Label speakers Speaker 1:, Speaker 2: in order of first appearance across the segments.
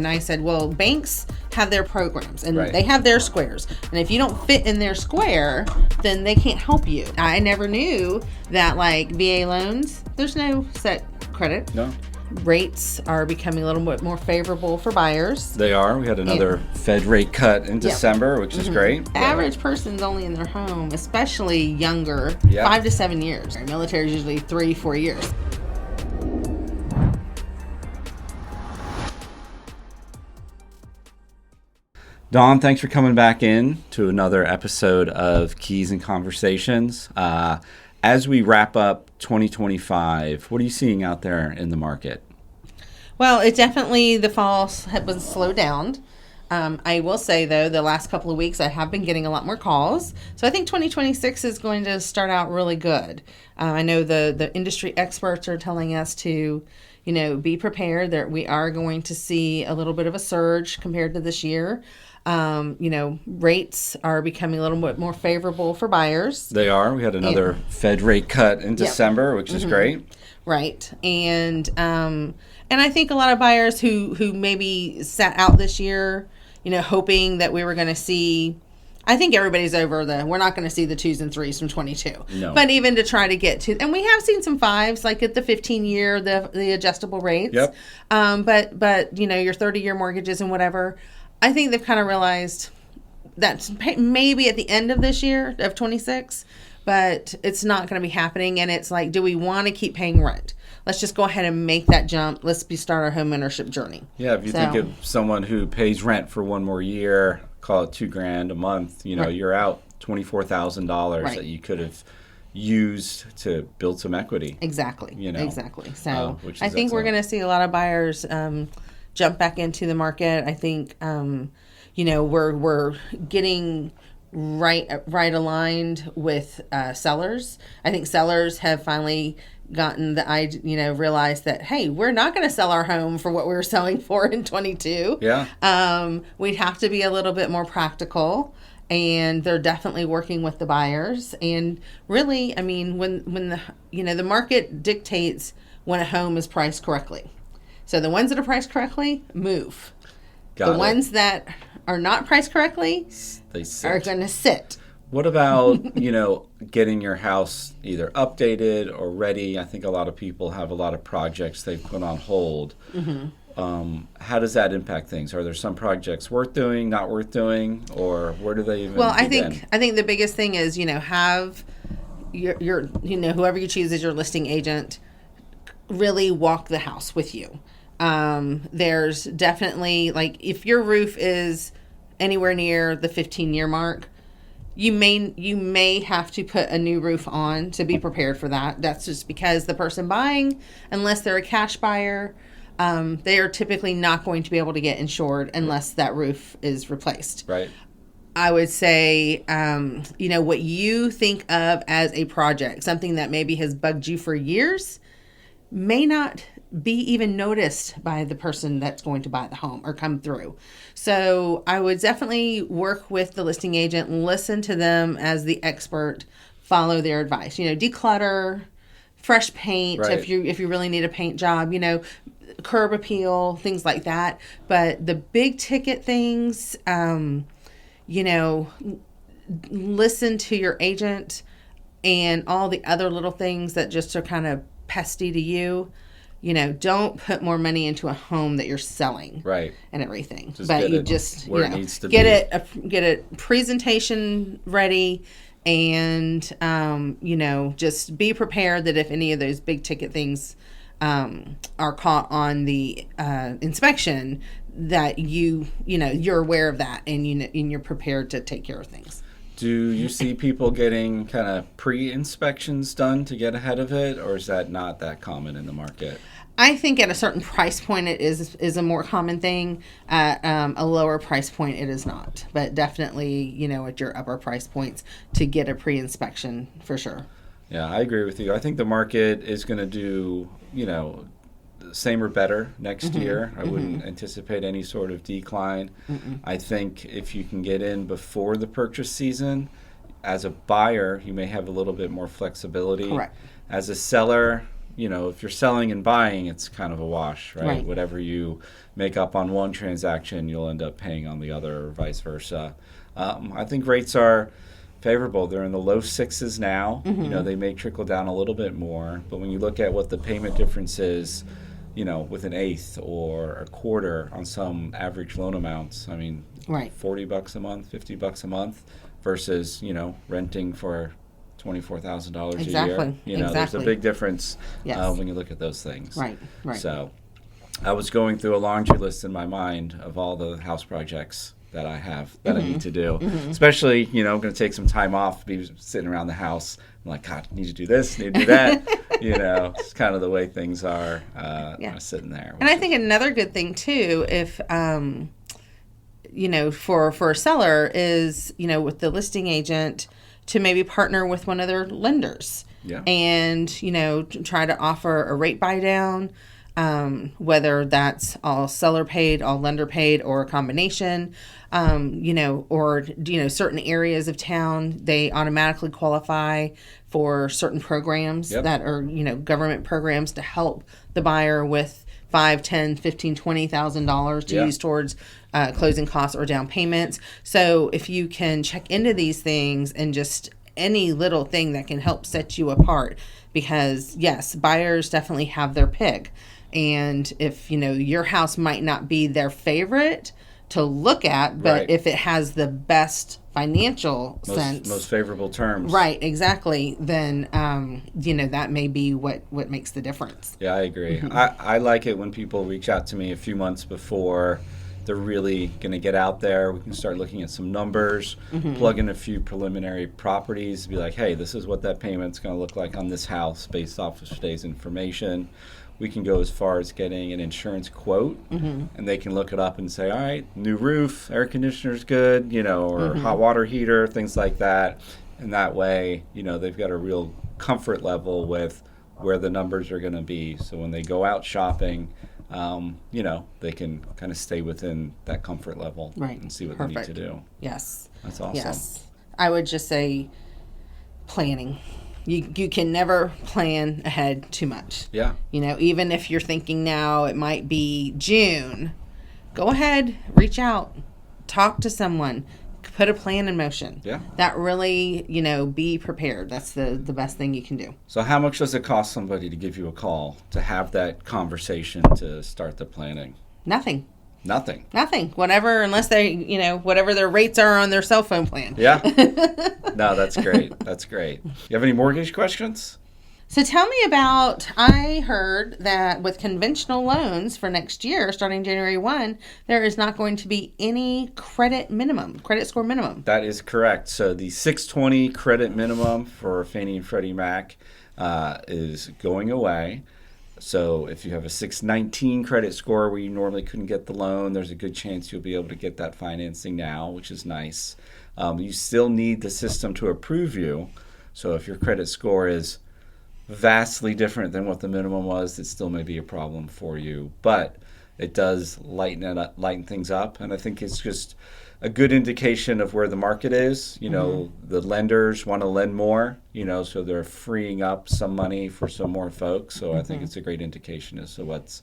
Speaker 1: And I said, well, banks have their programs and
Speaker 2: Right.
Speaker 1: they have their squares. And if you don't fit in their square, then they can't help you. I never knew that like VA loans, there's no set credit.
Speaker 2: No,
Speaker 1: Rates are becoming a little bit more favorable for buyers.
Speaker 2: they are. We had another Fed rate cut in December, which is great.
Speaker 1: The average person's only in their home, especially younger,
Speaker 2: Yeah.
Speaker 1: 5 to 7 years. Military is usually 3-4 years.
Speaker 2: Dawn, thanks for coming back in to another episode of Keys and Conversations. As we wrap up 2025, what are you seeing out there in the market?
Speaker 1: Well, it definitely, the fall was slowed down. I will say, though, the last couple of weeks I have been getting a lot more calls. So I think 2026 is going to start out really good. I know the industry experts are telling us to, be prepared that we are going to see a little bit of a surge compared to this year. Rates are becoming a little bit more favorable for buyers.
Speaker 2: They are. We had another Fed rate cut in December, which is great.
Speaker 1: Right. And I think a lot of buyers who maybe sat out this year, hoping that we were going to see, I think everybody's over we're not going to see the 2s and 3s from 22.
Speaker 2: No.
Speaker 1: But even to try to get to, and we have seen some 5s, like at the 15-year, the adjustable rates.
Speaker 2: Yep.
Speaker 1: But your 30-year mortgages and whatever, I think they've kind of realized that's maybe at the end of this year, of 26, but it's not going to be happening. And it's like, do we want to keep paying rent? Let's just go ahead and make that jump. Let's start our home ownership journey.
Speaker 2: Yeah, if you think of someone who pays rent for one more year, call it $2,000 a month,
Speaker 1: Right.
Speaker 2: You're out $24,000
Speaker 1: Right.
Speaker 2: that you could have used to build some equity.
Speaker 1: Exactly. Exactly. So
Speaker 2: which is
Speaker 1: I think we're
Speaker 2: excellent.
Speaker 1: going to see a lot of buyers jump back into the market. I think, we're getting right aligned with sellers. I think sellers have finally gotten realized that, hey, we're not going to sell our home for what we were selling for in 22.
Speaker 2: Yeah.
Speaker 1: We'd have to be a little bit more practical, and they're definitely working with the buyers. And really, I mean, when the market dictates when a home is priced correctly. So the ones that are priced correctly move.
Speaker 2: Got it.
Speaker 1: Ones that are not priced correctly
Speaker 2: They sit.
Speaker 1: are going to sit.
Speaker 2: What about, getting your house either updated or ready? I think a lot of people have a lot of projects they've put on hold. Mm-hmm. How does that impact things? Are there some projects worth doing, not worth doing, or where do they even begin?
Speaker 1: I think the biggest thing is, have your whoever you choose as your listing agent really walk the house with you. There's definitely, like, if your roof is anywhere near the 15-year mark, you may have to put a new roof on to be prepared for that. That's just because the person buying, unless they're a cash buyer, they are typically not going to be able to get insured unless that roof is replaced.
Speaker 2: Right.
Speaker 1: I would say, what you think of as a project, something that maybe has bugged you for years, may not be even noticed by the person that's going to buy the home or come through. So I would definitely work with the listing agent, listen to them as the expert, follow their advice. Declutter, fresh paint,
Speaker 2: Right.
Speaker 1: if you really need a paint job, curb appeal, things like that. But the big ticket things, listen to your agent, and all the other little things that just are kind of pesty to you. Don't put more money into a home that you're selling,
Speaker 2: Right.
Speaker 1: and everything.
Speaker 2: Just
Speaker 1: but
Speaker 2: get
Speaker 1: you
Speaker 2: it
Speaker 1: just
Speaker 2: where it needs to
Speaker 1: get
Speaker 2: be.
Speaker 1: get a presentation ready, and just be prepared that if any of those big ticket things are caught on the inspection, that you're aware of that, and and you're prepared to take care of things.
Speaker 2: Do you see people getting kind of pre-inspections done to get ahead of it, or is that not that common in the market?
Speaker 1: I think at a certain price point it is a more common thing. At a lower price point it is not. But definitely, at your upper price points, to get a pre-inspection for sure.
Speaker 2: Yeah, I agree with you. I think the market is going to do, same or better next year. I wouldn't anticipate any sort of decline. I think if you can get in before the purchase season, as a buyer, you may have a little bit more flexibility.
Speaker 1: Correct.
Speaker 2: As a seller, if you're selling and buying, it's kind of a wash, right?
Speaker 1: Right.
Speaker 2: Whatever you make up on one transaction, you'll end up paying on the other, or vice versa. I think rates are favorable. They're in the low sixes now. They may trickle down a little bit more, but when you look at what the payment difference is, with an eighth or a quarter on some average loan amounts, I mean,
Speaker 1: Right.
Speaker 2: $40 a month, $50 a month versus, renting for $24,000 a year. There's a
Speaker 1: Exactly.
Speaker 2: big difference
Speaker 1: Yes.
Speaker 2: when you look at those things.
Speaker 1: Right.
Speaker 2: So I was going through a laundry list in my mind of all the house projects that I have that I need to do. Especially, I'm going to take some time off, be sitting around the house. I'm like, God, need to do this, need to do that. It's kind of the way things are sitting there.
Speaker 1: And I think another good thing too, if for a seller is, with the listing agent to maybe partner with one of their lenders.
Speaker 2: Yeah.
Speaker 1: And, try to offer a rate buy down, whether that's all seller paid, all lender paid, or a combination, or, certain areas of town, they automatically qualify for certain programs
Speaker 2: Yep.
Speaker 1: that are, government programs to help the buyer with $5,000, $10,000, $15,000, $20,000 to
Speaker 2: Yeah.
Speaker 1: use towards closing costs or down payments. So if you can check into these things and just any little thing that can help set you apart, because yes, buyers definitely have their pick. And if, your house might not be their favorite to look at, but
Speaker 2: Right.
Speaker 1: if it has the best financial sense,
Speaker 2: Most favorable terms.
Speaker 1: right, exactly, then, that may be what makes the difference.
Speaker 2: Yeah, I agree. I like it when people reach out to me a few months before they're really going to get out there. We can start looking at some numbers, plug in a few preliminary properties, be like, hey, this is what that payment's going to look like on this house based off of today's information. We can go as far as getting an insurance quote, and they can look it up and say, all right, new roof, air conditioner's good, or hot water heater, things like that. And that way, they've got a real comfort level with where the numbers are going to be. So when they go out shopping, they can kind of stay within that comfort level
Speaker 1: Right.
Speaker 2: and see what
Speaker 1: Perfect.
Speaker 2: they need to do.
Speaker 1: Yes.
Speaker 2: That's awesome.
Speaker 1: Yes. I would just say planning. You can never plan ahead too much.
Speaker 2: Yeah.
Speaker 1: Even if you're thinking now it might be June, go ahead, reach out, talk to someone, put a plan in motion.
Speaker 2: Yeah.
Speaker 1: That really, be prepared. That's the best thing you can do.
Speaker 2: So how much does it cost somebody to give you a call to have that conversation to start the planning?
Speaker 1: Nothing.
Speaker 2: Nothing.
Speaker 1: Whatever, unless they, whatever their rates are on their cell phone plan.
Speaker 2: Yeah. No, that's great. That's great. You have any mortgage questions?
Speaker 1: So tell me about, I heard that with conventional loans for next year, starting January 1, there is not going to be any credit score minimum.
Speaker 2: That is correct. So the 620 credit minimum for Fannie and Freddie Mac is going away. So if you have a 619 credit score where you normally couldn't get the loan, there's a good chance you'll be able to get that financing now, which is nice. You still need the system to approve you. So if your credit score is vastly different than what the minimum was, it still may be a problem for you. But it does lighten things up, and I think it's just a good indication of where the market is. The lenders want to lend more, so they're freeing up some money for some more folks. So I think it's a great indication as to what's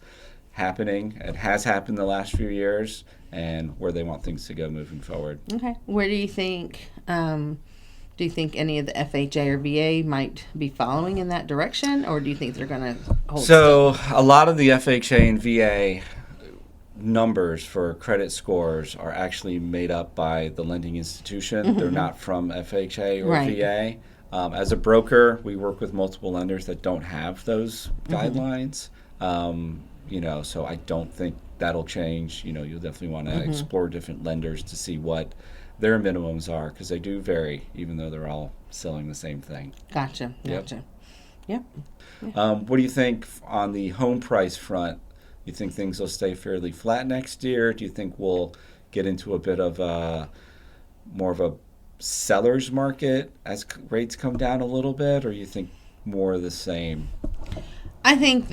Speaker 2: happening. It has happened the last few years, and where they want things to go moving forward.
Speaker 1: Okay. Where do you think, any of the FHA or VA might be following in that direction, or do you think they're going to hold
Speaker 2: So a lot of the FHA and VA numbers for credit scores are actually made up by the lending institution. They're not from FHA or
Speaker 1: Right.
Speaker 2: VA. As a broker, we work with multiple lenders that don't have those guidelines. So I don't think that'll change. You'll definitely want to explore different lenders to see what their minimums are, because they do vary, even though they're all selling the same thing.
Speaker 1: Gotcha.
Speaker 2: Yep.
Speaker 1: Yep.
Speaker 2: What do you think on the home price front? You think things will stay fairly flat next year? Do you think we'll get into a bit of more of a seller's market as rates come down a little bit, or you think more of the same?
Speaker 1: I think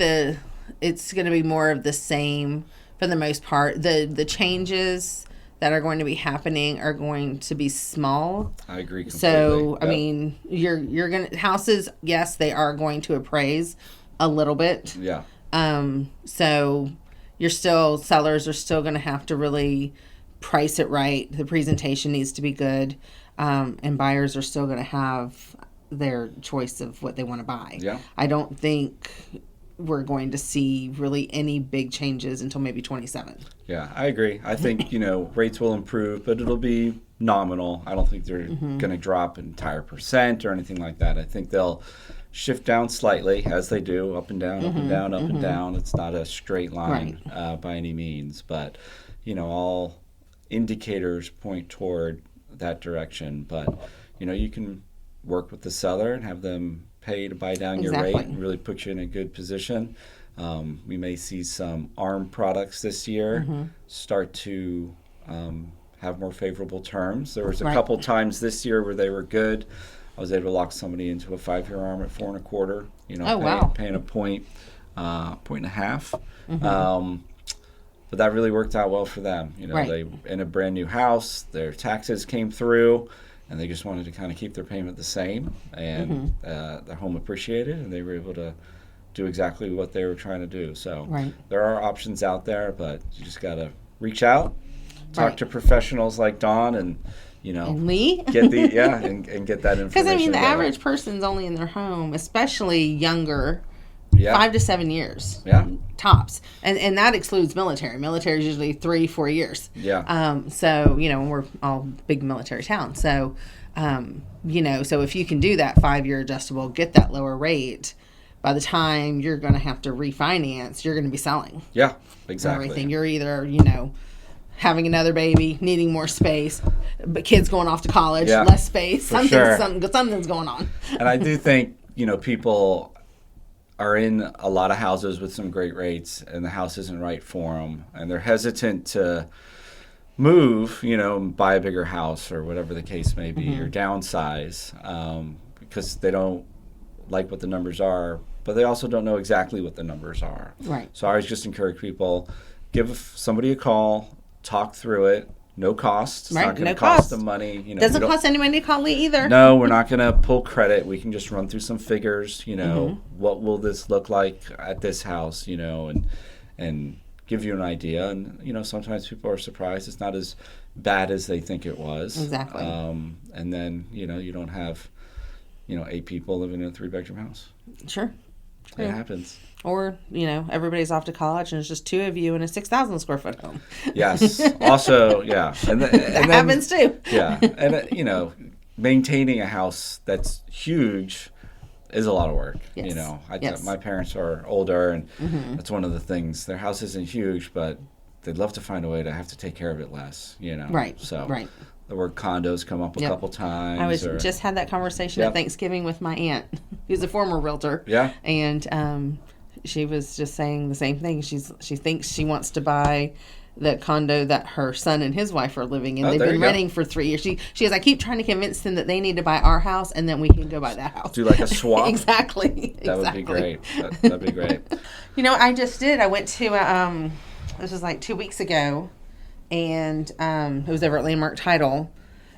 Speaker 1: it's going to be more of the same for the most part. The changes that are going to be happening are going to be small.
Speaker 2: I agree completely.
Speaker 1: So, I
Speaker 2: Yep.
Speaker 1: mean, you're going to, houses, yes, they are going to appraise a little bit.
Speaker 2: Yeah.
Speaker 1: So sellers are still going to have to really price it right. The presentation needs to be good. And buyers are still going to have their choice of what they want to buy.
Speaker 2: Yeah.
Speaker 1: I don't think we're going to see really any big changes until maybe 27.
Speaker 2: Yeah, I agree. I think, rates will improve, but it'll be nominal. I don't think they're going to drop an entire percent or anything like that. I think they'll shift down slightly, as they do, up and down, up and down, up and down. It's not a straight line by any means, but, all indicators point toward that direction. But, you can work with the seller and have them pay to buy down your rate and really put you in a good position. We may see some ARM products this year start to have more favorable terms. There was a couple times this year where they were good. I was able to lock somebody into a 5-year ARM at 4.25. Paying a point and a half. But that really worked out well for them. They in a brand new house, their taxes came through, and they just wanted to kind of keep their payment the same, and their home appreciated, and they were able to do exactly what they were trying to do. So there are options out there, but you just got to reach out, talk to professionals like Dawn and
Speaker 1: Lee,
Speaker 2: get and get that information.
Speaker 1: Because the average person's only in their home, especially younger, 5 to 7 years, tops, and that excludes military. Military is usually 3-4 years. So we're all big military towns. So so if you can do that 5-year adjustable, get that lower rate, by the time you're going to have to refinance, you're going to be selling.
Speaker 2: Yeah, exactly.
Speaker 1: Everything. You're either having another baby, needing more space, but kids going off to college, less space. Something's going on.
Speaker 2: And I do think people are in a lot of houses with some great rates, and the house isn't right for them, and they're hesitant to move, and buy a bigger house or whatever the case may be, or downsize, because they don't like what the numbers are, but they also don't know exactly what the numbers are.
Speaker 1: Right.
Speaker 2: So I always just encourage people, give somebody a call, talk through it. No cost. It's not going to cost them money.
Speaker 1: Doesn't cost any money to call Lee either.
Speaker 2: No, we're not going to pull credit. We can just run through some figures. What will this look like at this house? And give you an idea. And sometimes people are surprised. It's not as bad as they think it was.
Speaker 1: Exactly.
Speaker 2: And then you don't have 8 people living in a 3-bedroom house.
Speaker 1: Sure.
Speaker 2: It happens.
Speaker 1: Or, everybody's off to college and it's just 2 of you in a 6,000 square foot home.
Speaker 2: Yes. Also, yeah. And that
Speaker 1: happens too.
Speaker 2: Yeah. And, maintaining a house that's huge is a lot of work.
Speaker 1: Yes.
Speaker 2: My parents are older, and that's one of the things. Their house isn't huge, but they'd love to find a way to have to take care of it less,
Speaker 1: Right.
Speaker 2: So
Speaker 1: right.
Speaker 2: The word condos come up a couple times.
Speaker 1: I just had that conversation at Thanksgiving with my aunt, who's a former realtor.
Speaker 2: Yeah.
Speaker 1: And she was just saying the same thing. She thinks she wants to buy the condo that her son and his wife are living in. They've been renting for 3 years. She goes, I keep trying to convince them that they need to buy our house, and then we can go buy that house.
Speaker 2: Do like a swap?
Speaker 1: Exactly.
Speaker 2: That would be great. That'd be great.
Speaker 1: I just did. I went to, this was like 2 weeks ago, and it was over at Landmark Title,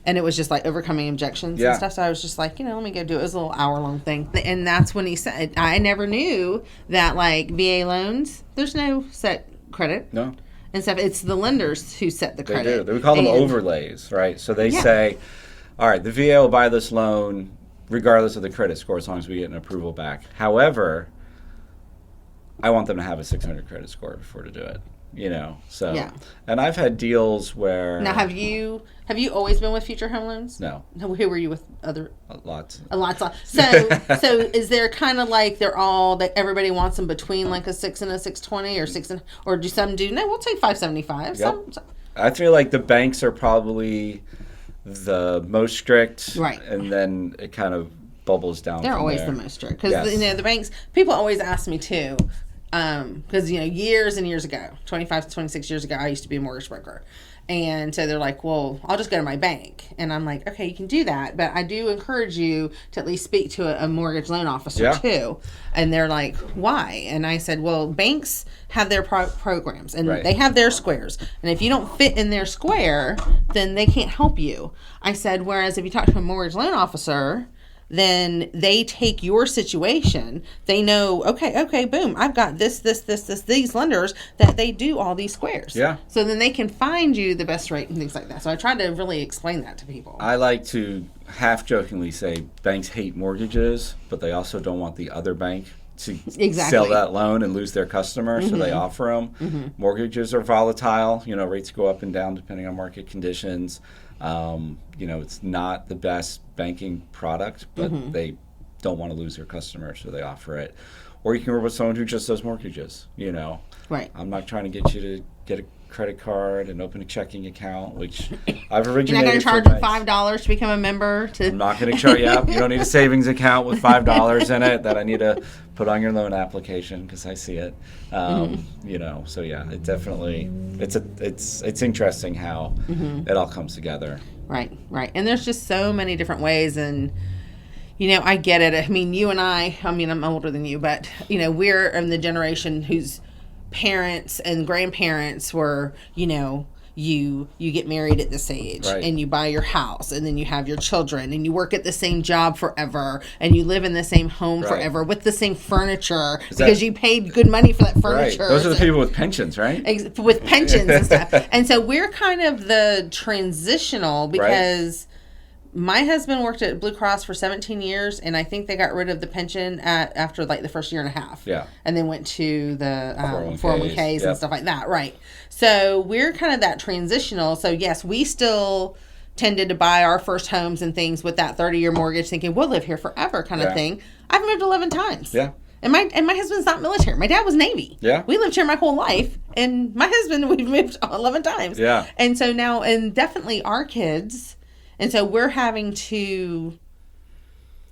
Speaker 1: and it was just like overcoming objections and stuff. So I was just like, let me go do it. It was a little hour-long thing. And that's when he said, I never knew that, like, VA loans, there's no set credit.
Speaker 2: No.
Speaker 1: And stuff. It's the lenders who set the credit.
Speaker 2: They do. We call them overlays, right? So they say, all right, the VA will buy this loan regardless of the credit score as long as we get an approval back. However, I want them to have a 600 credit score before to do it. So and I've had deals where
Speaker 1: now have you always been with Future Home Loans?
Speaker 2: No.
Speaker 1: Who were you with? Other
Speaker 2: lots.
Speaker 1: So is there kind of like they're all that everybody wants them between like a 6 and a 620 or do some do no? We'll take 575.
Speaker 2: Yep. I feel like the banks are probably the most strict,
Speaker 1: right?
Speaker 2: And then it kind of bubbles down.
Speaker 1: They're always the most strict because the banks. People always ask me too. Because years and years ago, 25 to 26 years ago, I used to be a mortgage broker, and so they're like, "Well, I'll just go to my bank," and I'm like, "Okay, you can do that, but I do encourage you to at least speak to a mortgage loan officer too." And they're like, "Why?" And I said, "Well, banks have their programs, and they have their squares, and if you don't fit in their square, then they can't help you." I said, "Whereas if you talk to a mortgage loan officer." then they take your situation. They know, okay, boom, I've got this, these lenders that they do all these squares.
Speaker 2: Yeah.
Speaker 1: So then they can find you the best rate and things like that. So I try to really explain that to people.
Speaker 2: I like to half jokingly say banks hate mortgages, but they also don't want the other bank to sell that loan and lose their customer, so they offer them. Mortgages are volatile. Rates go up and down depending on market conditions. It's not the best banking product, but they don't want to lose their customer, so they offer it. Or you can work with someone who just does mortgages.
Speaker 1: Right.
Speaker 2: I'm not trying to get you to get a credit card and open a checking account, which I've originated.
Speaker 1: You're not going to charge them $5 to become a member? I'm
Speaker 2: not going to charge you. You don't need a savings account with $5 in it that I need to put on your loan application because I see it. So yeah, it definitely it's interesting how it all comes together.
Speaker 1: Right. And there's just so many different ways, and I get it. I mean, you and I'm older than you, but we're in the generation whose parents and grandparents were, you get married at this age, right, and you buy your house, and then you have your children, and you work at the same job forever, and you live in the same home forever with the same furniture because you paid good money for that furniture.
Speaker 2: Right. Those are the people with pensions, right?
Speaker 1: With pensions and stuff. And so we're kind of the transitional because my husband worked at Blue Cross for 17 years, and I think they got rid of the pension after like the first year and a half.
Speaker 2: Yeah.
Speaker 1: And then went to the 401ks
Speaker 2: and
Speaker 1: stuff like that. Right. So we're kind of that transitional. So yes, we still tended to buy our first homes and things with that 30-year mortgage, thinking we'll live here forever kind of thing. I've moved 11 times.
Speaker 2: Yeah.
Speaker 1: And my husband's not military. My dad was Navy.
Speaker 2: Yeah.
Speaker 1: We lived here my whole life. And my husband, we've moved 11 times.
Speaker 2: Yeah.
Speaker 1: And so now, and definitely our kids. And so we're having to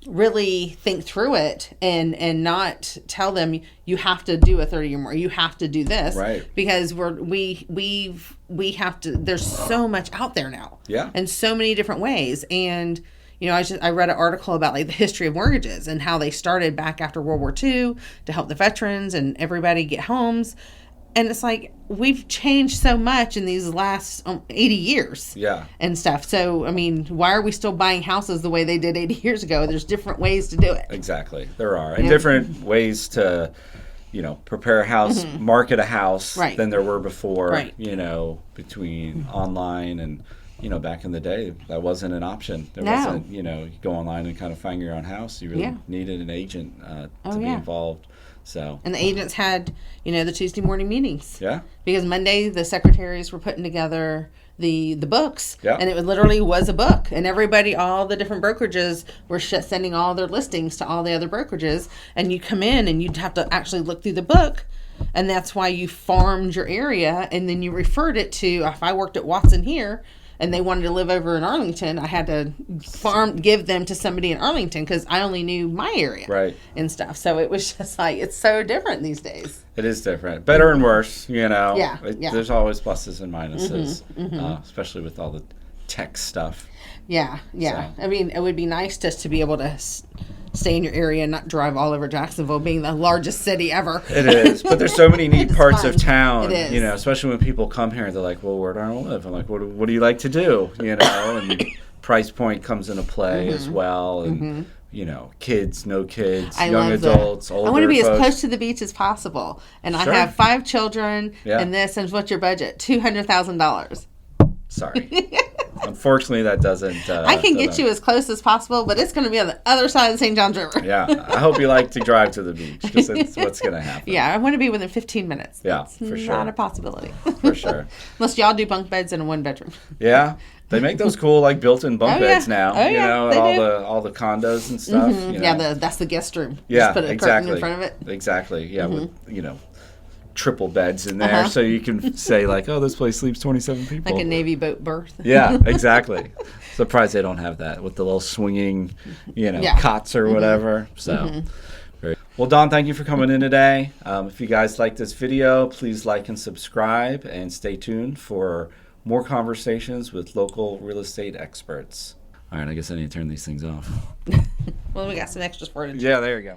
Speaker 1: really think through it and not tell them you have to do a 30-year more, you have to do this,
Speaker 2: right? Because
Speaker 1: we have to. There's so much out there now, in so many different ways. And I read an article about like the history of mortgages and how they started back after World War II to help the veterans and everybody get homes. And it's like, we've changed so much in these last 80 years and stuff. So, I mean, why are we still buying houses the way they did 80 years ago? There's different ways to do it.
Speaker 2: Exactly. There are. And different ways to, prepare a house, market a house than there were before, between online and, back in the day, that wasn't an option. There wasn't, you go online and kind of find your own house. You really needed an agent to be involved. So. And
Speaker 1: the agents had, the Tuesday morning meetings.
Speaker 2: Yeah.
Speaker 1: Because Monday the secretaries were putting together the books.
Speaker 2: Yeah.
Speaker 1: And it literally was a book. And everybody, all the different brokerages were sending all their listings to all the other brokerages. And you come in and you'd have to actually look through the book. And that's why you farmed your area. And then you referred it to, if I worked at Watson here, and they wanted to live over in Arlington, I had to give them to somebody in Arlington because I only knew my area and stuff. So it was just like, it's so different these days.
Speaker 2: It is different. Better and worse,
Speaker 1: Yeah.
Speaker 2: There's always pluses and minuses, especially with all the tech stuff.
Speaker 1: Yeah. So. I mean, it would be nice just to be able to stay in your area and not drive all over Jacksonville, being the largest city ever.
Speaker 2: It is, but there's so many neat parts of town.
Speaker 1: It is.
Speaker 2: Especially when people come here, they're like, "Well, where do I live?" I'm like, "What do you like to do?" And price point comes into play as well, and kids, no kids, young adults, older.
Speaker 1: I want to be
Speaker 2: folks.
Speaker 1: as close to the beach as possible, and I have 5 children. And this, and what's your budget? $200,000.
Speaker 2: Sorry. Unfortunately, that doesn't.
Speaker 1: I can get you as close as possible, but it's going to be on the other side of the St. Johns River.
Speaker 2: Yeah. I hope you like to drive to the beach because that's what's going to happen.
Speaker 1: Yeah. I want to be within 15 minutes.
Speaker 2: Yeah,
Speaker 1: that's
Speaker 2: for sure.
Speaker 1: Not a possibility.
Speaker 2: For sure.
Speaker 1: Unless y'all do bunk beds in a 1-bedroom.
Speaker 2: Yeah. They make those cool, like, built-in bunk beds now.
Speaker 1: Oh,
Speaker 2: all the condos and stuff.
Speaker 1: Yeah, that's the guest room.
Speaker 2: Yeah,
Speaker 1: just put a curtain in front of it.
Speaker 2: Exactly. Yeah, with, triple beds in there, so you can say like, oh, this place sleeps 27 people.
Speaker 1: Like a Navy boat berth.
Speaker 2: Yeah, exactly. Surprised they don't have that with the little swinging, cots or whatever. So, well, Dawn, thank you for coming in today. If you guys like this video, please like and subscribe, and stay tuned for more conversations with local real estate experts. All right, I guess I need to turn these things off.
Speaker 1: Well, we got some extras for it.
Speaker 2: Yeah, there you go.